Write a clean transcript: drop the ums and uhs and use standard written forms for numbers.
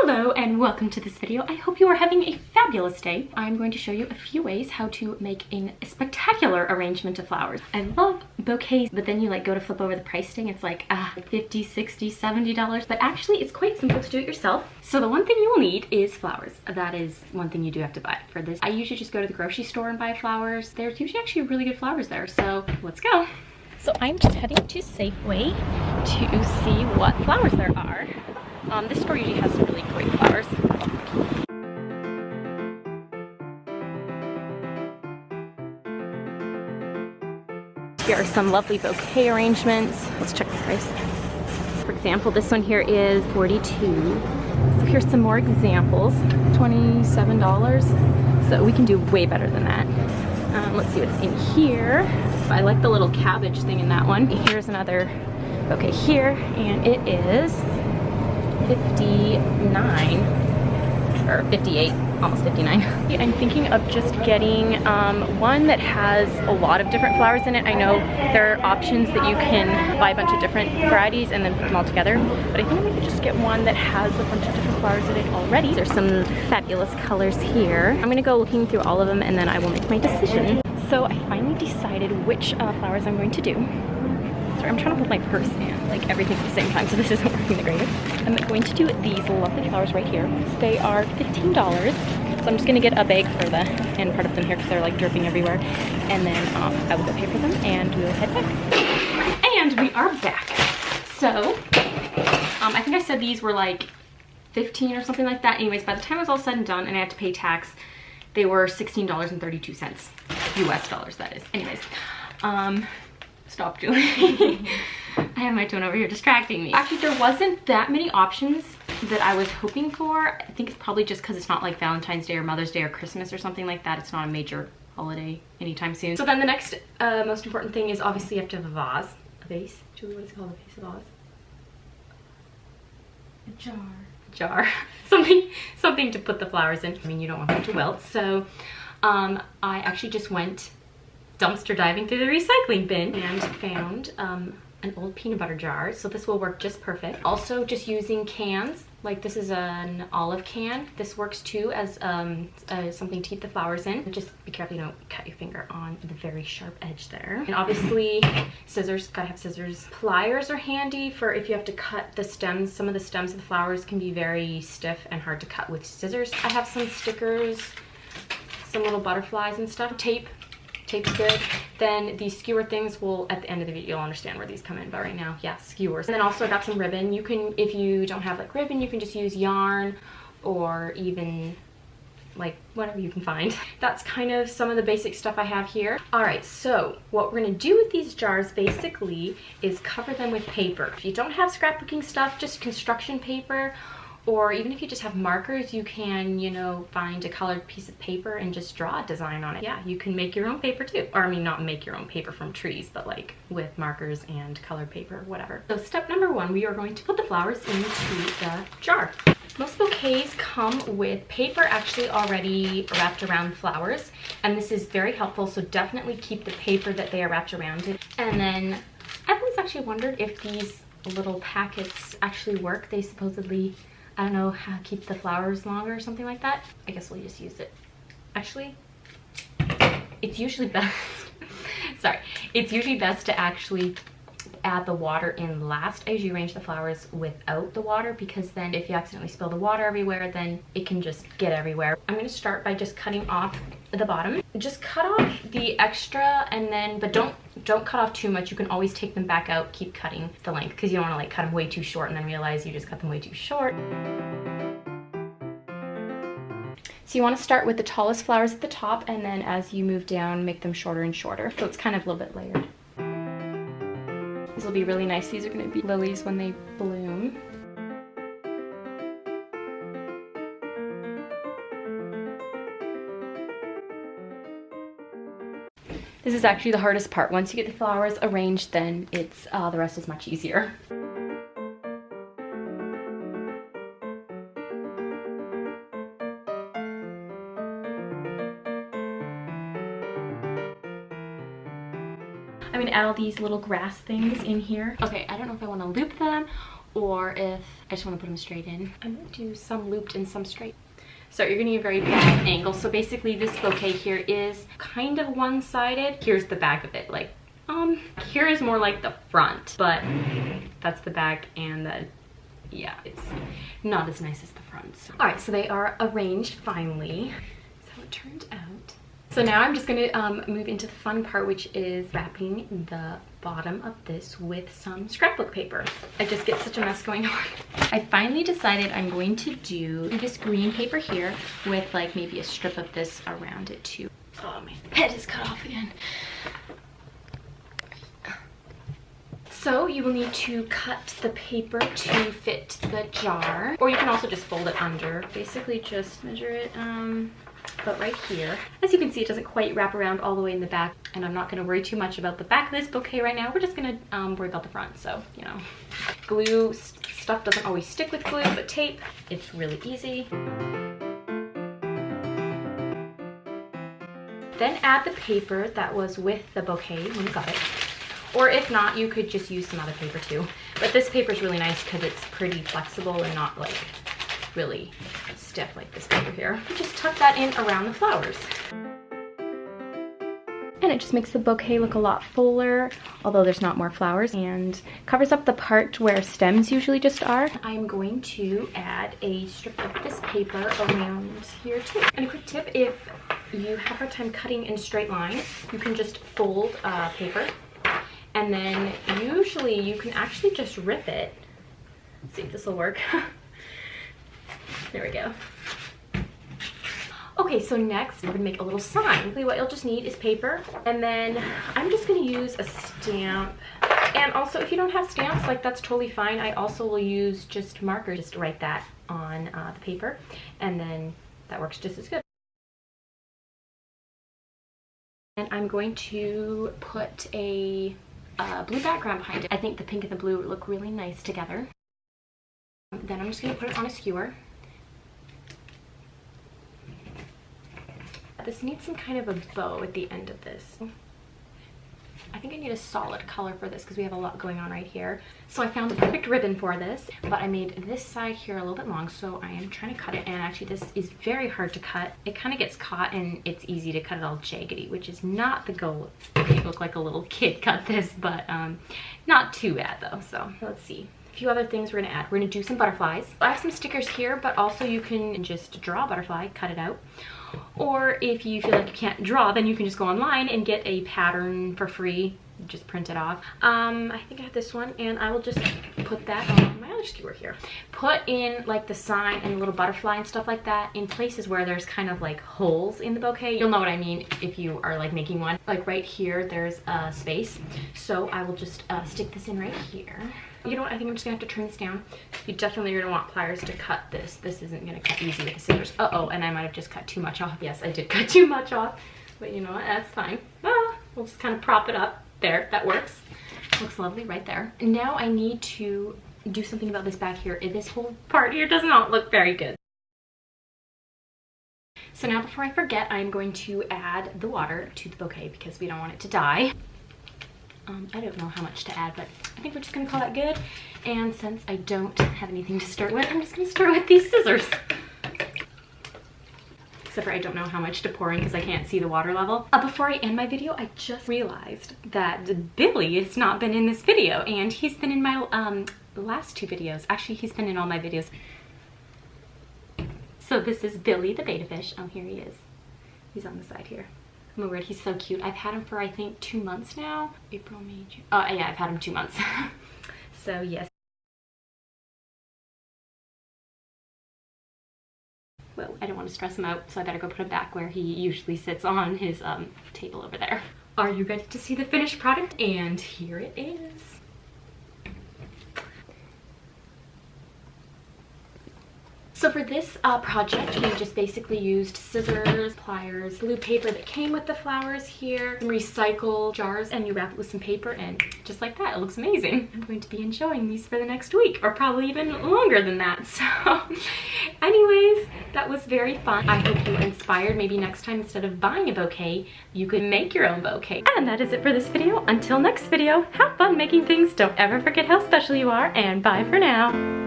Hello and welcome to this video. I hope you are having a fabulous day. I'm going to show you a few ways how to make a spectacular arrangement of flowers. I love bouquets, but then you like go to flip over the price thing, it's like $50, $60, $70, but actually it's quite simple to do it yourself. So the one thing you will need is flowers. That is one thing you do have to buy for this. I usually just go to the grocery store and buy flowers. There's usually actually really good flowers there, so let's go. So I'm just heading to Safeway to see what flowers there are. This store usually has some really great flowers. Here are some lovely bouquet arrangements. Let's check the price. For example, this one here is $42. So here's some more examples. $27. So we can do way better than that. Let's see what's in here. I like the little cabbage thing in that one. Here's another bouquet here, and it is $59 or $58, almost $59. I'm thinking of just getting one that has a lot of different flowers in it. I know there are options that you can buy a bunch of different varieties and then put them all together, but I think I could just get one that has a bunch of different flowers in it already. There's some fabulous colors here. I'm gonna go looking through all of them and then I will make my decision. So I finally decided which flowers I'm going to do. Sorry, I'm trying to hold my purse and like everything at the same time, so this isn't working the greatest. I'm going to do these lovely flowers right here. They are $15, so I'm just gonna get a bag for the end part of them here because they're like dripping everywhere. And then I will go pay for them and we'll head back. And we are back. So, I think I said these were like 15 or something like that. Anyways, by the time it was all said and done and I had to pay tax, they were $16.32. US dollars, that is. Anyways, stop, Julie. I have my tone over here distracting me. Actually, there wasn't that many options that I was hoping for. I think it's probably just because it's not like Valentine's Day or Mother's Day or Christmas or something like that. It's not a major holiday anytime soon. So then the next most important thing is obviously you have to have a vase. A vase? Julie, what is it called? A vase, a vase? A jar. Jar. Something to put the flowers in. I mean, you don't want them to wilt. So I actually just went dumpster diving through the recycling bin and found an old peanut butter jar, so this will work just perfect. Also just using cans, like this is an olive can. This works too as something to keep the flowers in. Just be careful you don't cut your finger on the very sharp edge there. And obviously scissors, gotta have scissors. Pliers are handy for if you have to cut the stems. Some of the stems of the flowers can be very stiff and hard to cut with scissors. I have some stickers, some little butterflies and stuff. Tape's good. Then these skewer things will, at the end of the video, you'll understand where these come in, but right now, yeah, skewers. And then also I got some ribbon. You can, if you don't have like ribbon, you can just use yarn or even like whatever you can find. That's kind of some of the basic stuff I have here. All right, so what we're gonna do with these jars basically is cover them with paper. If you don't have scrapbooking stuff, just construction paper, or even if you just have markers, you can, you know, find a colored piece of paper and just draw a design on it. Yeah, you can make your own paper too. Or I mean, not make your own paper from trees, but like with markers and colored paper, whatever. So step number one, we are going to put the flowers into the jar. Most bouquets come with paper actually already wrapped around flowers, and this is very helpful, so definitely keep the paper that they are wrapped around it. And then I've always actually wondered if these little packets actually work. They supposedly, I don't know, how to keep the flowers longer or something like that. I guess we'll just use it. Actually, it's usually best, sorry, it's usually best to actually add the water in last as you arrange the flowers without the water, because then if you accidentally spill the water everywhere, then it can just get everywhere. I'm gonna start by just cutting off the bottom. Just cut off the extra and then, but don't cut off too much. You can always take them back out, keep cutting the length, because you don't want to like cut them way too short and then realize you just cut them way too short. So you want to start with the tallest flowers at the top, and then as you move down, make them shorter and shorter. So it's kind of a little bit layered. These will be really nice. These are going to be lilies when they bloom. This is actually the hardest part. Once you get the flowers arranged, then it's the rest is much easier. I'm gonna add all these little grass things in here. Okay, I don't know if I want to loop them or if I just want to put them straight in. I'm going to do some looped and some straight. So you're getting a very bad angle. So basically this bouquet here is kind of one-sided. Here's the back of it. Like, here is more like the front, but that's the back, and yeah, it's not as nice as the front. So. All right, so they are arranged finally. That's how it turned out. So now I'm just gonna move into the fun part, which is wrapping the bottom of this with some scrapbook paper. I just get such a mess going on. I finally decided I'm going to do this green paper here with like maybe a strip of this around it too. Oh, my head is cut off again. So you will need to cut the paper to fit the jar, or you can also just fold it under. Basically just measure it but right here. As you can see, it doesn't quite wrap around all the way in the back, and I'm not going to worry too much about the back of this bouquet right now. We're just going to worry about the front. So, you know, glue stuff doesn't always stick with glue, but tape, it's really easy. Then add the paper that was with the bouquet when you got it. Or if not, you could just use some other paper too. But this paper is really nice because it's pretty flexible and not like really stiff like this paper here. Just tuck that in around the flowers. And it just makes the bouquet look a lot fuller, although there's not more flowers, and covers up the part where stems usually just are. I'm going to add a strip of this paper around here too. And a quick tip, if you have a hard time cutting in straight lines, you can just fold paper, and then usually you can actually just rip it. Let's see if this will work. There we go. Okay, so next we're gonna make a little sign. What you'll just need is paper, and then I'm just gonna use a stamp. And also, if you don't have stamps, like that's totally fine. I also will use just markers, just to write that on the paper, and then that works just as good. And I'm going to put a blue background behind it. I think the pink and the blue look really nice together. Then I'm just gonna put it on a skewer. This needs some kind of a bow at the end of this. I think I need a solid color for this because we have a lot going on right here. So I found the perfect ribbon for this, but I made this side here a little bit long, so I am trying to cut it, and actually this is very hard to cut. It kind of gets caught and it's easy to cut it all jaggedy, which is not the goal. You look like a little kid cut this, but not too bad though. So let's see. A few other things we're gonna add. We're gonna do some butterflies. I have some stickers here, but also you can just draw a butterfly, cut it out. Or if you feel like you can't draw, then you can just go online and get a pattern for free. Just print it off. I think I have this one, and I will just put that on my other skewer here. Put in like the sign and the little butterfly and stuff like that in places where there's kind of like holes in the bouquet. You'll know what I mean if you are like making one. Like right here, there's a space. So I will just stick this in right here. You know what, I think I'm just gonna have to turn this down. You definitely are gonna want pliers to cut this. This isn't gonna cut easy with the scissors. Uh-oh, and I might have just cut too much off. Yes, I did cut too much off, but you know what, that's fine. We'll just kind of prop it up. There, that works. Looks lovely right there. Now I need to do something about this back here. This whole part here does not look very good. So now before I forget, I'm going to add the water to the bouquet because we don't want it to die. I don't know how much to add, but I think we're just gonna call that good. And since I don't have anything to start with, I'm just gonna start with these scissors. Except for I don't know how much to pour in because I can't see the water level. Before I end my video, I just realized that Billy has not been in this video, and he's been in my last two videos. Actually, he's been in all my videos. So this is Billy the betta fish. Oh, here he is. He's on the side here. Oh my word, he's so cute. I've had him for I think 2 months now. April, May, June. Oh yeah, I've had him 2 months. So yes. Well, I don't want to stress him out, so I better go put him back where he usually sits on his table over there. Are you ready to see the finished product? And here it is. So for this project, we just basically used scissors, pliers, blue paper that came with the flowers here, some recycled jars, and you wrap it with some paper, and just like that, it looks amazing. I'm going to be enjoying these for the next week, or probably even longer than that. So anyways, that was very fun. I hope you were inspired. Maybe next time, instead of buying a bouquet, you could make your own bouquet. And that is it for this video. Until next video, have fun making things. Don't ever forget how special you are, and bye for now.